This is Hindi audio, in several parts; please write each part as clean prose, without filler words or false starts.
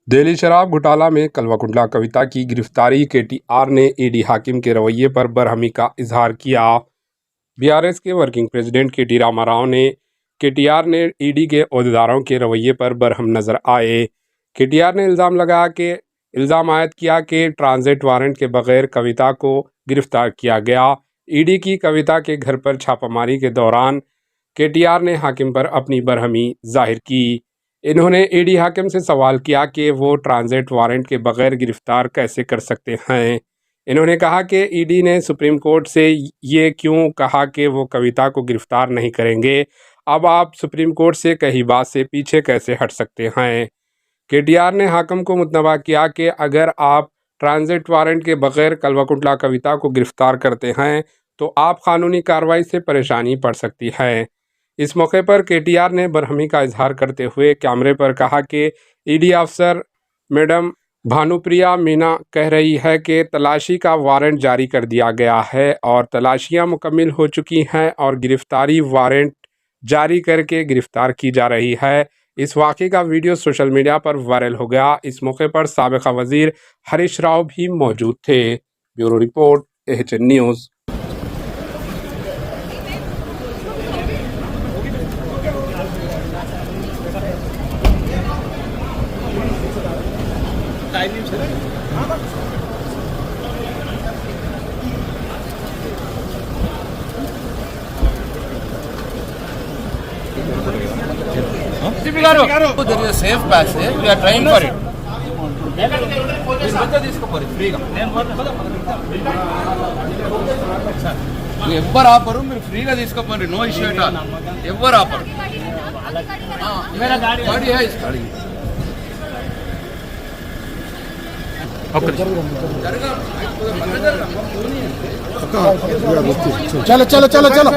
दिल्ली शराब घोटाला में कल्वाकुंतला कविता की गिरफ्तारी केटीआर ने ईडी हाकिम के रवैये पर बरहमी का इजहार किया। बीआरएस के वर्किंग प्रेसिडेंट केटी रामाराव ने केटीआर ने ईडी के अहदेदारों के रवैये पर बरहम नजर आए। केटीआर ने इल्ज़ाम आयद किया कि ट्रांजिट वारंट के बगैर कविता को गिरफ्तार किया गया। ईडी की कविता के घर पर छापामारी के दौरान केटीआर ने हाकिम पर अपनी बरहमी जाहिर की। इन्होंने ईडी हाकिम से सवाल किया कि वो ट्रांजिट वारंट के बगैर गिरफ्तार कैसे कर सकते हैं। इन्होंने कहा कि ईडी ने सुप्रीम कोर्ट से ये क्यों कहा कि वो कविता को गिरफ्तार नहीं करेंगे। अब आप सुप्रीम कोर्ट से कही बात से पीछे कैसे हट सकते हैं। केटीआर ने हाकिम को मुतनबा किया कि अगर आप ट्रांजिट वारंट के बगैर कल्वाकुंतला कविता को गिरफ्तार करते हैं तो आप कानूनी कार्रवाई से परेशानी पड़ सकती है। इस मौके पर केटीआर ने बरहमी का इजहार करते हुए कैमरे पर कहा कि ईडी अफसर मैडम भानुप्रिया मीना कह रही है कि तलाशी का वारंट जारी कर दिया गया है और तलाशियां मुकम्मल हो चुकी हैं और गिरफ्तारी वारंट जारी करके गिरफ्तार की जा रही है। इस वाक़े का वीडियो सोशल मीडिया पर वायरल हो गया। इस मौके पर साबिक़ा वज़ीर हरीश राव भी मौजूद थे। Bureau report, AHN news. There is a safe passage. We are trying for it. ఎవ్వరు ఆపరు, మీరు ఫ్రీగా తీసుకోపోండి, నో ఇష్యూ ఎట్ ఆల్. ఎవ్వరు ఆపరు. गाड़ी है इस गाड़ी. चलो चलो चलो चलो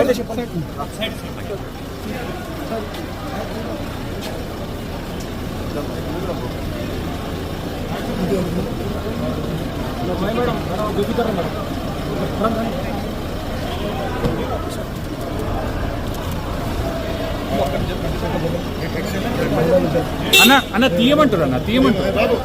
అన్న అన్న తీయమంటారు అన్న తీయమంటారు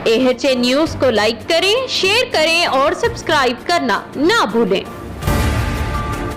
AHN न्यूज़ को लाइक करें, शेयर करें और सब्सक्राइब करना ना भूलें।